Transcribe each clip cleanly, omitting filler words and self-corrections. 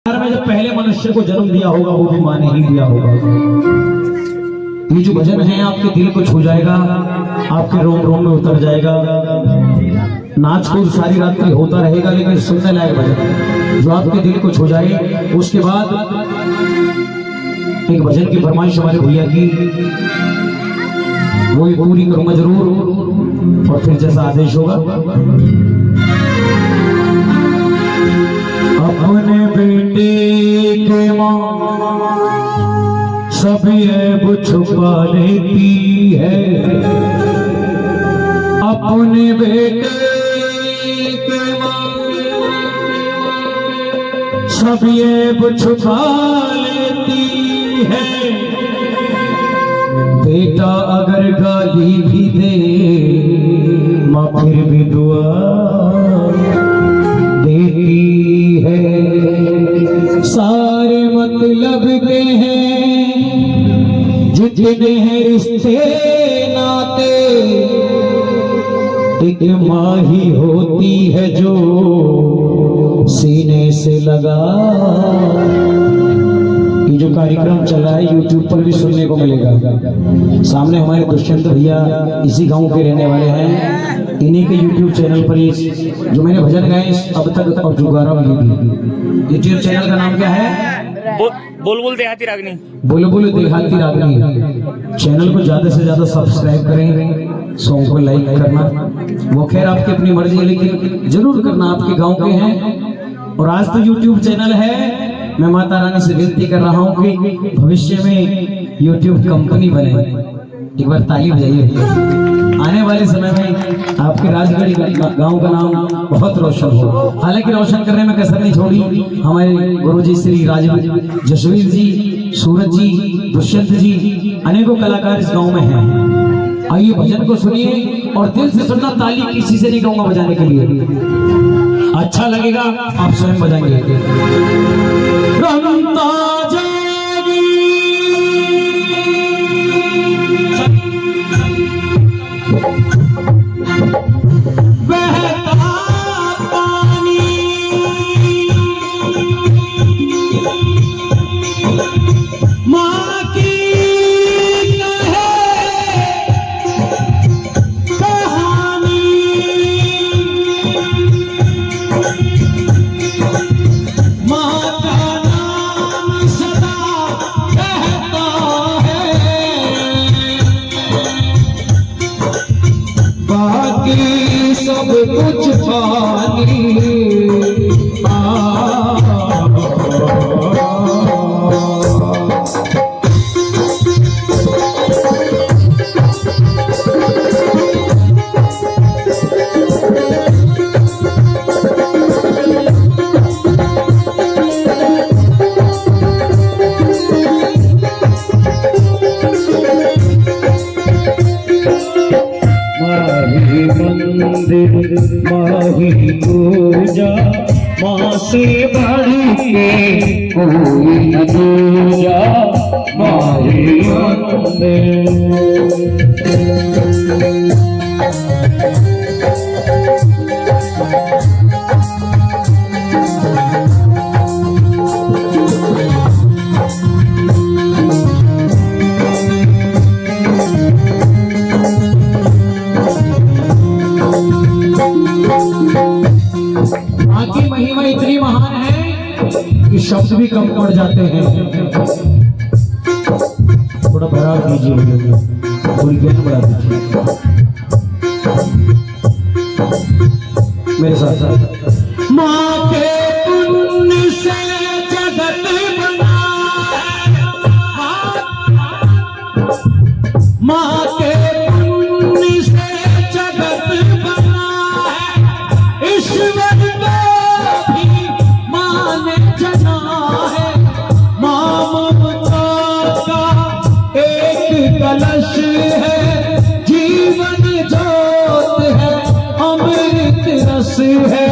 में जब पहले मनुष्य को जन्म दिया होगा वो भी माँ ने ही दिया होगा। ये जो भजन है आपके दिल को छू जाएगा, आपके रोम रोम में उतर जाएगा। नाच कूद सारी रात्रि होता रहेगा, लेकिन सुनने लायक भजन जो आपके दिल को छू जाए। उसके बाद एक भजन की फरमाइश हमारे भैया की, वो भी पूरी करूंगा जरूर, और फिर जैसा आदेश होगा। अपने बेटे के मां सभी ऐब छुपा लेती है, अपने बेटे के मां सभी ऐब छुपा लेती है। बेटा अगर गाली भी दे मां फिर भी दुआ देती है। सारे मतलब के हैं जितने हैं रिश्ते नाते, एक माँ ही होती है जो सीने से लगा। ये जो कार्यक्रम चल रहा है YouTube पर भी सुनने को मिलेगा। सामने हमारे दुष्यंत भैया इसी गांव के रहने वाले हैं, इन्हीं के YouTube चैनल पर जो मैंने भजन गाए अब तक और जो गा रहा हूँ, YouTube चैनल का नाम क्या है? बुलबुल देहाती रागनी। बुलबुल देहाती रागनी। चैनल को ज्यादा से ज्यादा सब्सक्राइब करें, सॉन्ग को लाइक करना। वो खैर आपकी अपनी मर्जी है, लेकिन जरूर करना, आपके गांव के हैं। और आज तो YouTube चैनल है, मैं माता रानी से विनती कर रहा हूँ कि भविष्य में YouTube कंपनी बने। एक बार ताली बजाइए। आने वाले समय में आपके राजगढ़ गांव का नाम बहुत रोशन हो। हालांकि रोशन करने में कसर नहीं छोड़ी हमारे गुरुजी श्री राज जसवीर जी, सूरज जी, दुष्यंत जी, अनेकों कलाकार इस गांव में हैं। आइए भजन को सुनिए और दिल से सुनना, ताली किसी से नहीं कहूंगा बजाने के लिए, अच्छा लगेगा आप स्वयं बजाएंगे। रमता जागी बहता पानी, माँ की कहानी, माँ का नाम सदा कहता है, बाकी सब कुछ पानी। मंदिर माही पूजा, माँ से बढ़ के कोई न दूजा, माही मंदिर। की महिमा इतनी महान है कि शब्द भी कम पड़ जाते हैं। थोड़ा बढ़ा दीजिए, थोड़ी ज्ञान बढ़ा दीजिए मेरे साथ। माँ के पुण्य से जगत बना है, माँ के पुण्य से जगत बना है, ईश्वर कलश है, जीवन जोत है, अमृत रस है।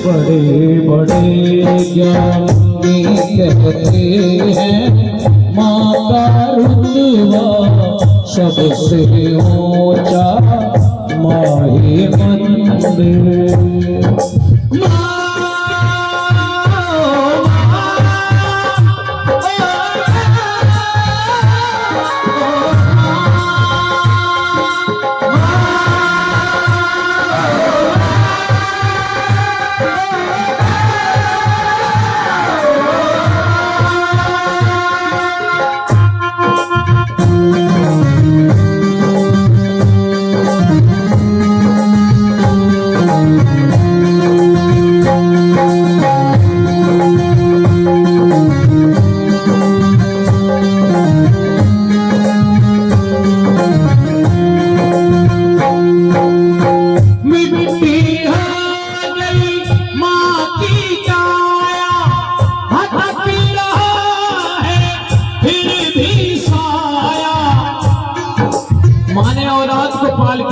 बड़े बड़े ज्ञानी कहते हैं माँ का रुतबा सबसे ऊंचा माही मंदिर।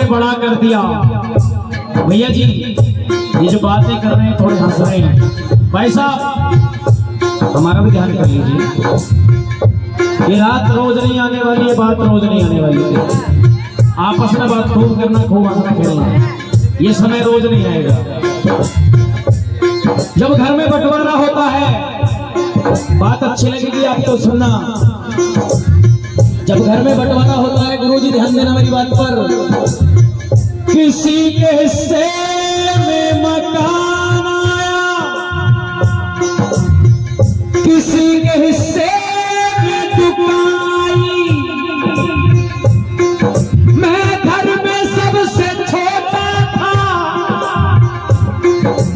बड़ा कर दिया। भैया जी ये जो बातें कर रहे हैं थोड़े हंस रहे हैं, भाई साहब हमारा भी ध्यान कर लीजिए। ये रात रोज नहीं आने वाली, ये बात रोज नहीं आने वाली है। आपस में बात खूब करना, खूब हंसना खेलना, ये समय रोज नहीं आएगा। जब घर में बंटवारा होता है, बात अच्छी लगेगी आपको सुनना। जब घर में बंटवारा होता है, गुरुजी ध्यान देना मेरी बात पर। किसी के हिस्से में मकान आया, किसी के हिस्से में दुकान आई। मैं घर में सबसे छोटा था,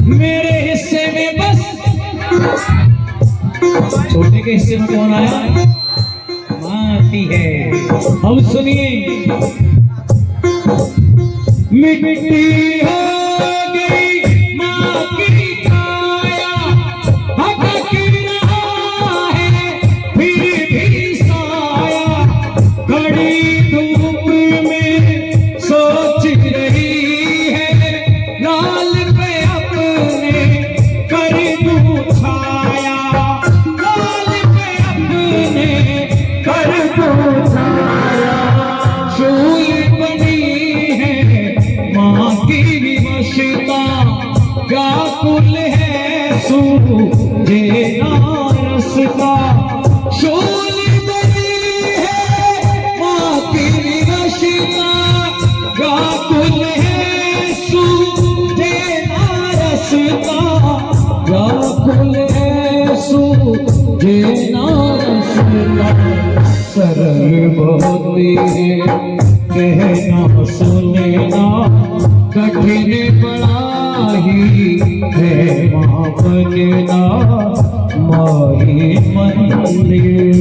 मेरे हिस्से में बस। छोटे के हिस्से में कौन आया? आती है। अब सुनिए, मिट्टी हो गई माँ की काया, भटक रहा है फिर भी साया। कड़ी धूप में सोच रही है, लाल पे अपने कर दूं छाया। लाल पे अपने कर दूं छाया। शूल बनी है माँ की विवशता, व्याकुल है सूझे ना रसता। शूल बनी है माँ की विवशता, व्याकुल है सूझे ना रसता। व्याकुल है सूझे ना रसता। सरल होती है कहना सुनना, कठिन बड़ा ही है माँ बनना माही मंदिर।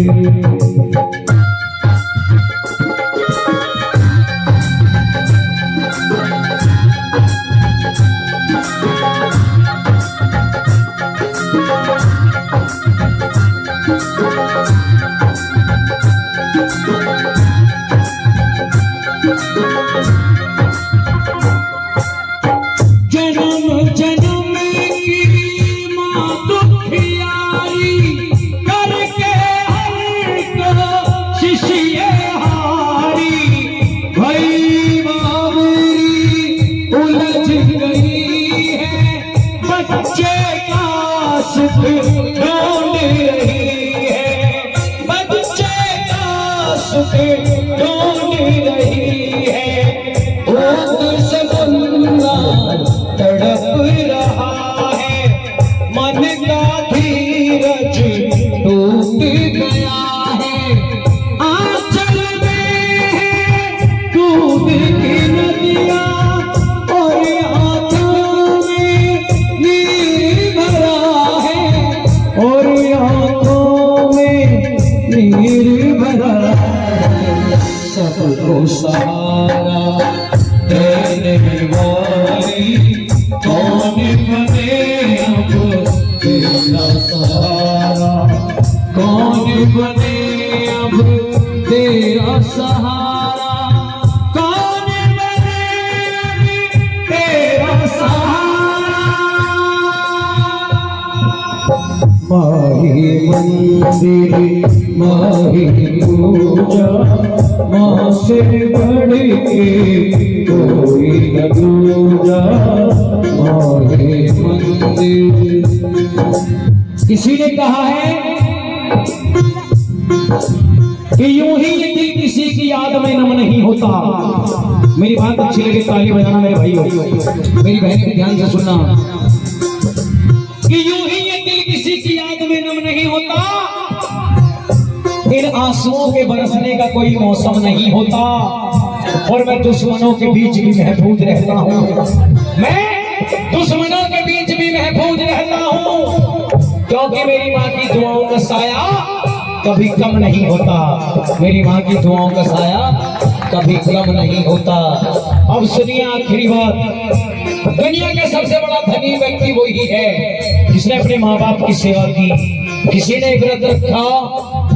जन्म जन्म की माँ दुखियारी, करके हर को शिष्य हारी। भई बाबरी उलझ गई है, बच्चे का सुख ढूंढ रही है। बच्चे का सुख ढूंढ रही है। तड़प रहा है, मन का धीरज टूट गया है। आंचल में है दूध की नदियाँ, और आंखों में नीर भरा है। और आंखों में नीर भरा है। सबको सहारा देने वाली कौन बने अब तेरा सहारा। कौन बने अब तेरा सहारा। कौन बने अब तेरा सहारा। माही मंदिर माही पूजा, माँ से बढ़ के कोई न दूजा। माही मंदिर। किसी ने कहा है कि यूं ही ये दिल किसी की याद में नम नहीं होता। मेरी बात अच्छी लगे ताली बजाना मेरे भाइयों, मेरी बहनें भी ध्यान से सुनना कि यूं ही ये दिल किसी की याद में नम नहीं होता। इन आंसुओं के बरसने का कोई मौसम नहीं होता। और मैं दुश्मनों के बीच भी महफूज रहता हूँ, मैं दुश्मनों के बीच भी महफूज रहता हूँ, क्योंकि मेरी माँ की दुआओं का साया कभी कम नहीं होता। मेरी माँ की दुआओं का साया कभी कम नहीं होता। अब सुनिए आखिरी बात। दुनिया का सबसे बड़ा धनी व्यक्ति वही है जिसने अपने माँ बाप की सेवा की। किसी ने व्रत रखा,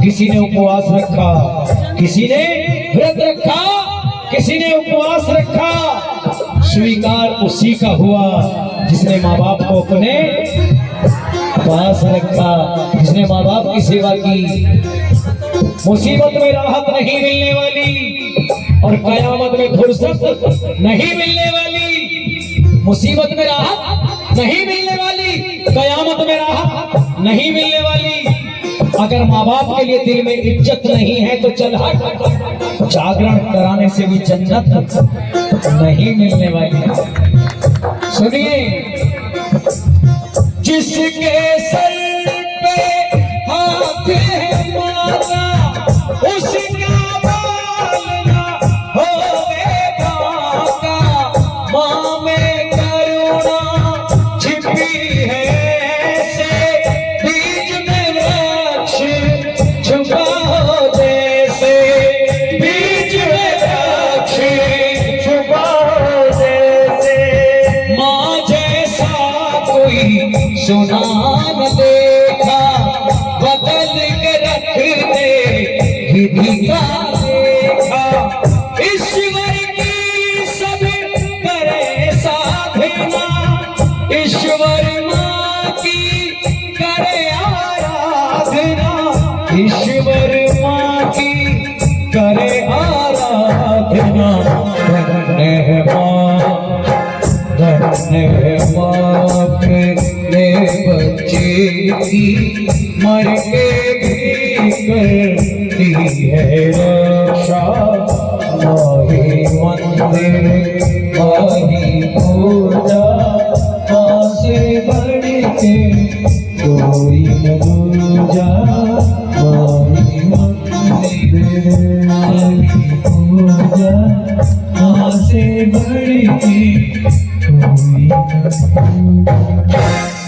किसी ने उपवास रखा, किसी ने व्रत रखा, किसी ने उपवास रखा। स्वीकार उसी का हुआ जिसने माँ बाप को अपने पास रखा, जिसने माँ बाप की सेवा की। मुसीबत में राहत नहीं मिलने वाली और कयामत में फुर्सत नहीं मिलने वाली। मुसीबत में राहत नहीं मिलने वाली, कयामत में राहत नहीं मिलने वाली। अगर माँ बाप के लिए दिल में इज्जत नहीं है तो चल हट, जागरण कराने से भी जन्नत नहीं मिलने वाली। सुनिए, जिसके सर पे हाथ है माता, उसका बाल ना होवे बाका। माँ में करुणा छिपी है ऐसे, बीज में वृक्ष छुपा हो जैसे, बीज में वृक्ष छुपा हो जैसे। माँ जैसा कोई सुना न देखा, बदल के रख दे विधि का देखा। ईश्वर की सब करे साधना, ईश्वर माँ की करे आराधना, ईश्वर माँ की करे आराधना। धन्य है माँ, धन्य है माँ अपने बच्चे की, मर के भी करती है रक्षा। माही मंदिर माही पूजा, माँ से बढ़ के कोई न दूजा। माही मंदिर माही पूजा, माँ से बढ़ के कोई न दूजा।